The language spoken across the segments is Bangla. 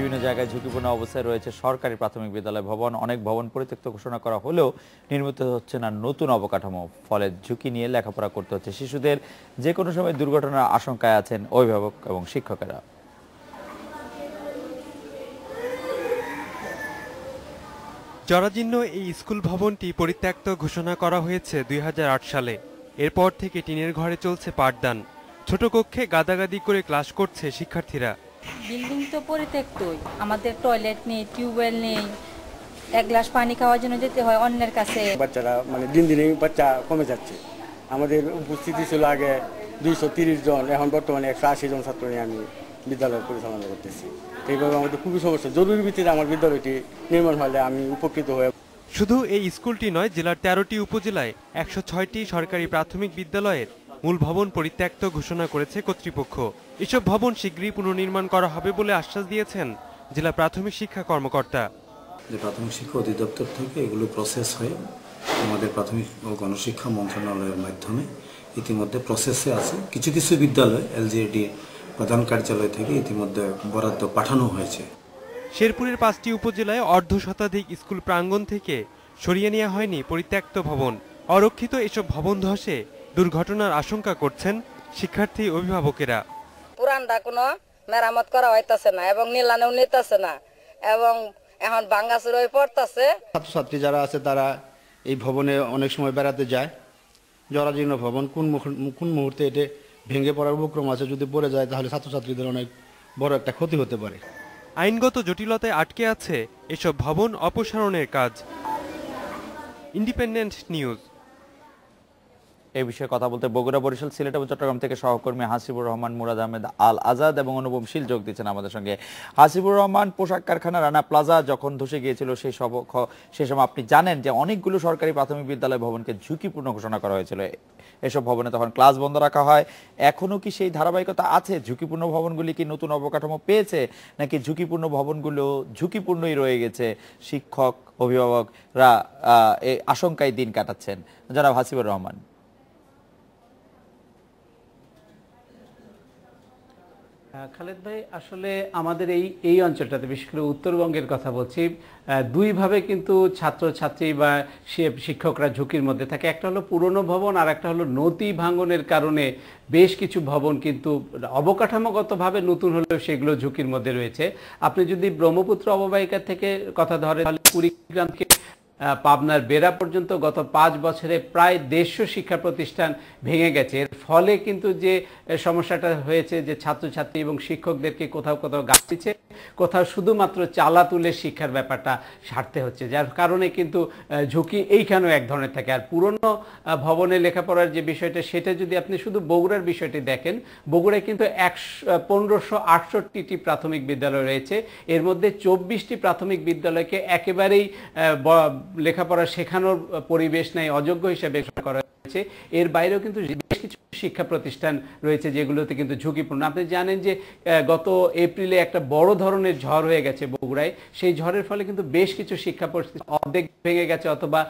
বিভিন্ন জায়গায় ঝুঁকিপূর্ণ অবস্থায় রয়েছে সরকারি প্রাথমিক বিদ্যালয় ভবন। অনেক ভবন পরিত্যক্ত ঘোষণা করা হলেও নির্মিত হচ্ছে না নতুন অবকাঠামো। ফলে ঝুঁকি নিয়ে লেখাপড়া করতে হচ্ছে শিশুদের। যে কোনো সময় দুর্ঘটনার আশঙ্কায় আছেন অভিভাবক এবং শিক্ষকেরা। জরাজীর্ণ এই স্কুল ভবনটি পরিত্যক্ত ঘোষণা করা হয়েছে ২০০৮ সালে। এরপর থেকে টিনের ঘরে চলছে পাঠদান। ছোট কক্ষে গাদাগাদি করে ক্লাস করছে শিক্ষার্থীরা। বিল্ডিং তো পরিত্যক্তই, আমাদের টয়লেট নেই, টিউবওয়েল নেই, এক গ্লাস পানি খাওয়ার জন্য যেতে হয় অন্যের কাছে। বাচ্চারা দিন দিনে বাচ্চা কমে যাচ্ছে। আমাদের উপস্থিতি ছিল আগে 230 জন, এখন বর্তমানে 180 জন ছাত্র নিয়ে আমি বিদ্যালয় পরিচালনা করতেছি। এইভাবে আমাদের খুবই সমস্যা। জরুরি ভিত্তিতে আমার বিদ্যালয়টি নির্মাণ হলে আমি উপকৃত হয়ে। শুধু এই স্কুলটি নয়, জেলার 13টি উপজেলায় 106টি সরকারি প্রাথমিক বিদ্যালয়ের মূল ভবন পরিত্যক্ত ঘোষণা করেছে কর্তৃপক্ষ। এসব ভবন শীঘ্রই পুনর্নির্মাণ করা হবে বলে আশ্বাস দিয়েছেন জেলা প্রাথমিক শিক্ষা কর্মকর্তা। প্রাথমিক শিক্ষা অধিদপ্তর থেকে এগুলো প্রসেস হয়ে আমাদের প্রাথমিক ও গণশিক্ষা মন্ত্রণালয়ের মাধ্যমে ইতিমধ্যে প্রসেসে আছে। কিছু কিছু বিদ্যালয় এলজিইডি প্রধান কার্যালয় থেকে ইতিমধ্যে বরাদ্দ পাঠানো হয়েছে। শেরপুরের 5টি উপজেলায় অর্ধশতাধিক স্কুল প্রাঙ্গণ থেকে সরিয়ে নেওয়া হয়নি পরিত্যক্ত ভবন। অরক্ষিত এসব ভবন ধসে দুর্ঘটনার আশঙ্কা করছেন শিক্ষার্থী অভিভাবকেরা। পুরানটা কোনো মেরামত করা হইতাছে না এবং নিলানেও নিতেছে না এবং এখন ভাঙাচুর হয়ে পড়তেছে। ছাত্রছাত্রী যারা আছে তারা এই ভবনে অনেক সময় বেড়াতে যায়। জরাজীর্ণ ভবন, কোন মুহূর্তে এটা ভেঙে পড়ার উপক্রম আছে। যদি পড়ে যায় তাহলে ছাত্রছাত্রীদের অনেক বড় একটা ক্ষতি হতে পারে। আইনগত জটিলতায় আটকে আছে এসব ভবন অপসারণের কাজ। Independent news. এই বিষয়ে কথা বলতে বগুড়া, বরিশাল, সিলেট এবং চট্টগ্রাম থেকে সহকর্মী হাসিবুর রহমান, মুরাদ আহমেদ আল আজাদ এবং অনুপম শীল যোগ দিচ্ছেন আমাদের সঙ্গে। হাসিবুর রহমান, পোশাক কারখানা রানা প্লাজা যখন ধসে গিয়েছিল সেই সময় আপনি জানেন যে অনেকগুলো সরকারি প্রাথমিক বিদ্যালয় ভবনকে ঝুঁকিপূর্ণ ঘোষণা করা হয়েছিল। এসব ভবনে তখন ক্লাস বন্ধ রাখা হয়। এখনো কি সেই ধারাবাহিকতা আছে? ঝুঁকিপূর্ণ ভবনগুলি কি নতুন অবকাঠামো পেয়েছে, নাকি ঝুঁকিপূর্ণ ভবনগুলো ঝুঁকিপূর্ণই রয়ে গেছে? শিক্ষক, অভিভাবকরা এই আশঙ্কায় দিন কাটাচ্ছেন। জনাব হাসিবুর রহমান। খালেদ ভাই, আসলে আমাদের এই অঞ্চলটাতে, বিশেষ করে উত্তরবঙ্গের কথা বলছি, দুইভাবে কিন্তু ছাত্রছাত্রী বা শিক্ষকরা ঝুঁকির মধ্যে থাকে। একটা হলো পুরনো ভবন, আর একটা হলো নদী ভাঙনের কারণে বেশ কিছু ভবন কিন্তু অবকাঠামোগতভাবে নতুন হলেও সেগুলো ঝুঁকির মধ্যে রয়েছে। আপনি যদি ব্রহ্মপুত্র অববাহিকা থেকে কথা ধরেন, কুড়িগ্রাম থেকে পাবনার বেড়া পর্যন্ত গত 5 বছরে প্রায় 150 শিক্ষা প্রতিষ্ঠান ভেঙে গেছে। এর ফলে কিন্তু যে সমস্যাটা হয়েছে যে ছাত্রছাত্রী এবং শিক্ষকদেরকে কোথাও কোথাও গাছিছে, কোথাও শুধুমাত্র চালা তুলে শিক্ষার ব্যাপারটা সারতে হচ্ছে, যার কারণে কিন্তু ঝুঁকি এইখানেও এক ধরনের থাকে। আর পুরনো ভবনে লেখাপড়ার যে বিষয়টা, সেটা যদি আপনি শুধু বগুড়ার বিষয়টি দেখেন, বগুড়ায় কিন্তু 1568টি প্রাথমিক বিদ্যালয় রয়েছে। এর মধ্যে 24টি প্রাথমিক বিদ্যালয়কে একেবারেই লেখাপড়া শেখানোর পরিবেশ নাই, অযোগ্য হিসেবে করা হয়েছে। এর বাইরেও কিন্তু বেশ কিছু শিক্ষা প্রতিষ্ঠান রয়েছে যেগুলোতে কিন্তু ঝুঁকিপূর্ণ। আপনি জানেন যে গত এপ্রিলে একটা বড় ধরনের ঝড় হয়ে গেছে বগুড়ায়। সেই ঝড়ের ফলে কিন্তু বেশ কিছু শিক্ষা প্রতিষ্ঠান অর্ধেক ভেঙে গেছে অথবা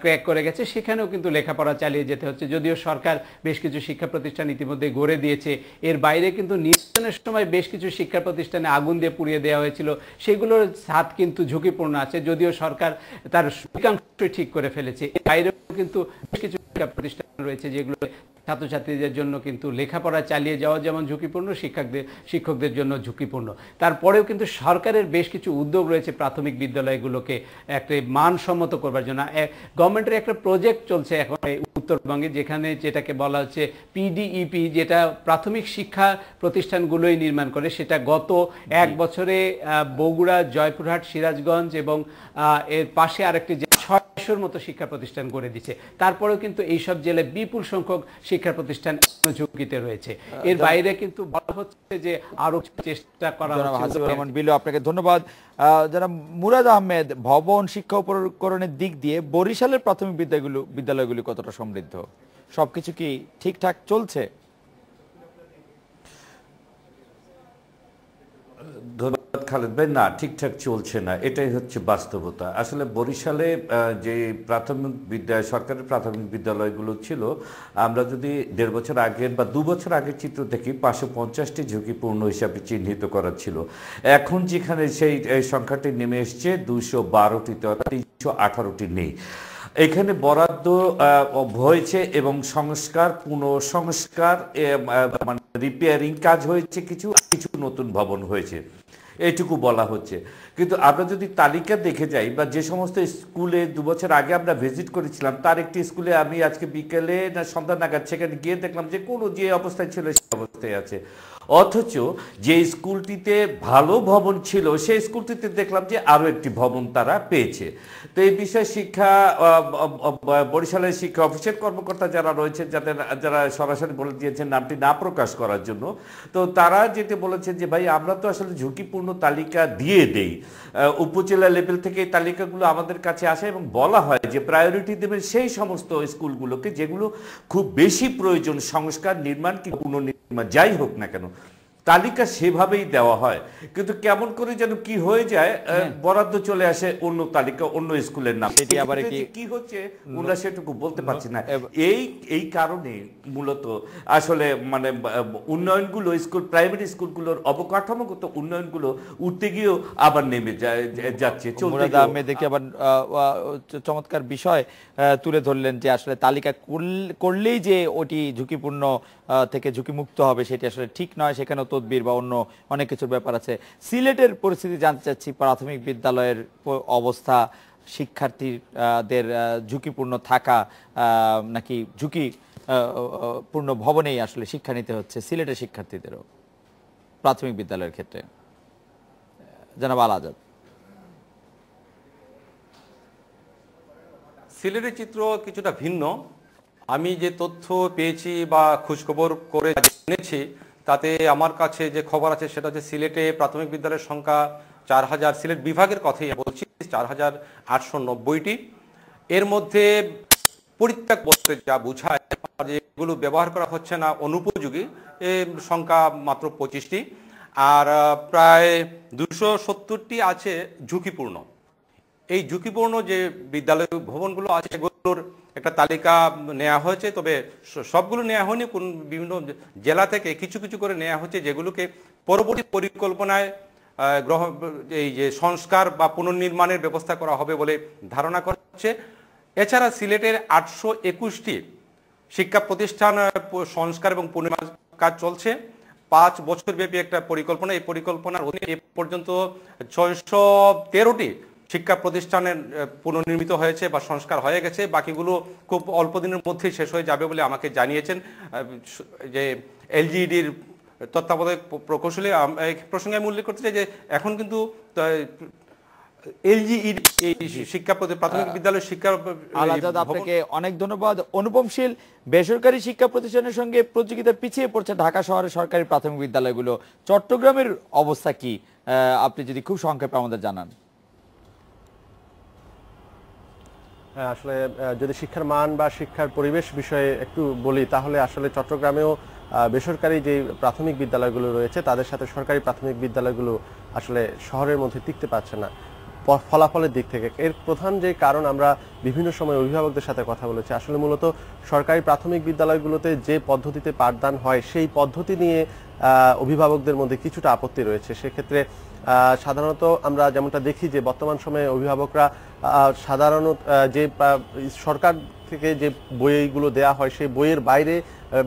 ক্র্যাক করে গেছে। সেখানেও কিন্তু লেখাপড়া চালিয়ে যেতে হচ্ছে, যদিও সরকার বেশ কিছু শিক্ষা প্রতিষ্ঠান ইতিমধ্যে গড়ে দিয়েছে। এর বাইরে কিন্তু নির্বাচনের সময় বেশ কিছু শিক্ষা প্রতিষ্ঠানে আগুন দিয়ে পুড়িয়ে দেওয়া হয়েছিল, সেগুলোর ছাদ কিন্তু ঝুঁকিপূর্ণ আছে, যদিও সরকার তার অধিকাংশই ঠিক করে ফেলেছে। এর বাইরেও কিন্তু বেশ কিছু শিক্ষা প্রতিষ্ঠান রয়েছে যেগুলো ছাত্রছাত্রীদের জন্য কিন্তু লেখাপড়া চালিয়ে যাওয়া যেমন ঝুঁকিপূর্ণ, শিক্ষকদের জন্য ঝুঁকিপূর্ণ। তারপরেও কিন্তু সরকারের বেশ কিছু উদ্যোগ রয়েছে প্রাথমিক বিদ্যালয়গুলোকে একটা মানসম্মত করবার জন্য। গভর্নমেন্টের একটা প্রজেক্ট চলছে এখন উত্তরবঙ্গে, যেটাকে বলা হচ্ছে পিডিইপি, যেটা প্রাথমিক শিক্ষা প্রতিষ্ঠানগুলোই নির্মাণ করে। সেটা গত 1 বছরে বগুড়া, জয়পুরহাট, সিরাজগঞ্জ এবং এর পাশে আরেকটি 600-র মতো শিক্ষা প্রতিষ্ঠান গড়ে দিচ্ছে। তারপরেও কিন্তু এইসব জেলায় বিপুল সংখ্যক শিক্ষা প্রতিষ্ঠান ঝুঁকিতে রয়েছে। এর বাইরে কিন্তু বলা হচ্ছে যে আরো চেষ্টা করা হচ্ছে। আপনাকে ধন্যবাদ। যারা মুরাদ আহমেদ, ভবন শিক্ষা উপকরণের দিক দিয়ে বরিশালের প্রাথমিক বিদ্যালয়গুলি কতটা সমৃদ্ধ? সবকিছু কি ঠিকঠাক চলছে? ধন্যবাদ খালেদ ভাই। না, ঠিকঠাক চলছে না, এটাই হচ্ছে বাস্তবতা। আসলে বরিশালে যে প্রাথমিক সরকারি প্রাথমিক বিদ্যালয়গুলো ছিল, আমরা যদি 1.5 বছর আগের বা 2 বছর আগের চিত্র দেখি 550টি ঝুঁকিপূর্ণ হিসাবে চিহ্নিত করা ছিল। এখন যেখানে সেই সংখ্যাটি নেমে এসছে 212টিতে, অর্থাৎ 318টি নেই। এখানে বরাদ্দ হয়েছে এবং সংস্কার, পুনঃসংস্কার, মানে রিপেয়ারিং কাজ হয়েছে, কিছু কিছু নতুন ভবন হয়েছে, এইটুকু বলা হচ্ছে। কিন্তু আমরা যদি তালিকা দেখে যাই, বা যে সমস্ত স্কুলে 2 বছর আগে আমরা ভিজিট করেছিলাম, তার একটি স্কুলে আমি আজকে বিকেলে না সন্ধ্যা নাগাদ সেখানে গিয়ে দেখলাম যে যে অবস্থায় ছিল সেই অবস্থায় আছে। অথচ যে স্কুলটিতে ভালো ভবন ছিল সেই স্কুলটিতে দেখলাম যে আরও একটি ভবন তারা পেয়েছে। তো এই বিষয়ে বরিশালের শিক্ষা অফিসের কর্মকর্তা যারা রয়েছেন, যারা সরাসরি বলে দিয়েছেন নামটি না প্রকাশ করার জন্য, তো তারা যেটা বলেছেন যে ভাই আমরা তো আসলে ঝুঁকিপূর্ণ তালিকা দিয়ে দেই, উপজেলা লেভেল থেকে এই তালিকাগুলো আমাদের কাছে আসে এবং বলা হয় যে প্রায়োরিটি দেবেন সেই সমস্ত স্কুলগুলোকে যেগুলো খুব বেশি প্রয়োজন, সংস্কার, নির্মাণ কি পুনর্নির্মাণ যাই হোক না কেন, তালিকা সেভাবেই দেওয়া হয়। কিন্তু কেমন করে যেন কি হয়ে যায়, বরাদ্দ চলে আসে অন্য তালিকা, অন্য স্কুলের নাম, সেটি আবার কি হচ্ছে ওরা সেটুকু বলতে পারছি না। এই কারণে মূলত আসলে মানে উন্নয়নগুলো, স্কুল প্রাইমারি স্কুলগুলোর অবকাঠামোগত উন্নয়নগুলো উঠতে গিয়েও আবার নেমে যাচ্ছে। মুরাদ আহমেদ দেখি আবার চমৎকার বিষয় তুলে ধরলেন যে আসলে তালিকা করলেই যে ওটি ঝুঁকিপূর্ণ থেকে ঝুঁকিমুক্ত হবে সেটি আসলে ঠিক নয়, সেখানেও তদবির বা অন্য অনেক কিছুর ব্যাপার আছে। সিলেটের পরিস্থিতি জানতে চাচ্ছি, প্রাথমিক বিদ্যালয়ের অবস্থা, শিক্ষার্থীদের ঝুঁকিপূর্ণ থাকা নাকি ঝুঁকিপূর্ণ ভবনেই আসলে শিক্ষা নিতে হচ্ছে সিলেটের শিক্ষার্থীদেরও প্রাথমিক বিদ্যালয়ের ক্ষেত্রে, জনাব আল আজাদ। সিলেটের চিত্র কিছুটা ভিন্ন। আমি যে তথ্য পেয়েছি বা খোঁজখবর করে জেনেছি, তাতে আমার কাছে যে খবর আছে সেটা হচ্ছে সিলেটে প্রাথমিক বিদ্যালয়ের সংখ্যা 4000, সিলেট বিভাগের কথাই বলছি, 4890টি। এর মধ্যে পরিত্যাগ বলতে যা বোঝায়, যেগুলো ব্যবহার করা হচ্ছে না, অনুপযোগী, এর সংখ্যা মাত্র 25টি। আর প্রায় 270টি আছে ঝুঁকিপূর্ণ। এই ঝুঁকিপূর্ণ যে বিদ্যালয় ভবনগুলো আছে সেগুলোর একটা তালিকা নেওয়া হয়েছে, তবে সবগুলো নেওয়া হয়নি, বিভিন্ন জেলা থেকে কিছু কিছু করে নেওয়া হচ্ছে, যেগুলোকে পরবর্তী পরিকল্পনায় এই যে সংস্কার বা পুনর্নির্মাণের ব্যবস্থা করা হবে বলে ধারণা করা হচ্ছে। এছাড়া সিলেটের 821টি শিক্ষা প্রতিষ্ঠান সংস্কার এবং পুনর্নির্মাণ কাজ চলছে, 5 বছর ব্যাপী একটা পরিকল্পনা। এই পরিকল্পনার অধীনে এ পর্যন্ত 613টি শিক্ষা প্রতিষ্ঠানের পুনর্নির্মিত হয়েছে বা সংস্কার হয়ে গেছে, বাকিগুলো খুব অল্প দিনের মধ্যেই শেষ হয়ে যাবে বলে আমাকে জানিয়েছেন যে এলজিইডির তত্ত্বাবধায়ক প্রকৌশলী। এই প্রসঙ্গে আমি উল্লেখ করতে চাই যে এখন কিন্তু এলজিইডি এই শিক্ষা প্রাথমিক বিদ্যালয় শিক্ষা। আল আজাদ, আপনাকে অনেক ধন্যবাদ। অনুপমশীল, বেসরকারি শিক্ষা প্রতিষ্ঠানের সঙ্গে প্রতিযোগিতা পিছিয়ে পড়ছে ঢাকা শহরের সরকারি প্রাথমিক বিদ্যালয়গুলো, চট্টগ্রামের অবস্থা কি আপনি যদি খুব সংক্ষেপে আমাদের জানান। আসলে যদি শিক্ষার মান বা শিক্ষার পরিবেশ বিষয়ে একটু বলি, তাহলে আসলে চট্টগ্রামেও বেসরকারি যে প্রাথমিক বিদ্যালয়গুলো রয়েছে তাদের সাথে সরকারি প্রাথমিক বিদ্যালয়গুলো আসলে শহরের মধ্যে টিকতে পারছে না ফলাফলের দিক থেকে। এর প্রধান যে কারণ, আমরা বিভিন্ন সময় অভিভাবকদের সাথে কথা বলেছি, আসলে মূলত সরকারি প্রাথমিক বিদ্যালয়গুলোতে যে পদ্ধতিতে পাঠদান হয় সেই পদ্ধতি নিয়ে অভিভাবকদের মধ্যে কিছুটা আপত্তি রয়েছে। সেক্ষেত্রে সাধারণত আমরা যেমনটা দেখি যে বর্তমান সময়ে অভিভাবকরা সাধারণত যে সরকার থেকে যে বইগুলো দেয়া হয় সেই বইয়ের বাইরে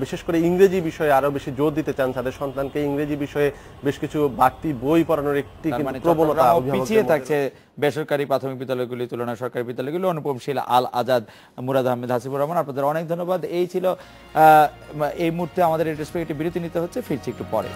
বিশেষ করে ইংরেজি বিষয়ে আরো বেশি জোর দিতে চান, তাদের সন্তানকে ইংরেজি বিষয়ে বেশ কিছু বাড়তি বই পড়ানোর একটি প্রবণতা পিছিয়ে থাকছে বেসরকারি প্রাথমিক বিদ্যালয়গুলির তুলনায় সরকারি বিদ্যালয়গুলো। অনুপমশীল, আল আজাদ, মুরাদ আহমেদ, হাসিবুর রহমান, আপনাদের অনেক ধন্যবাদ। এই ছিল এই মুহূর্তে আমাদের একটি বিরতি নিতে হচ্ছে, ফিরছি একটু পরে।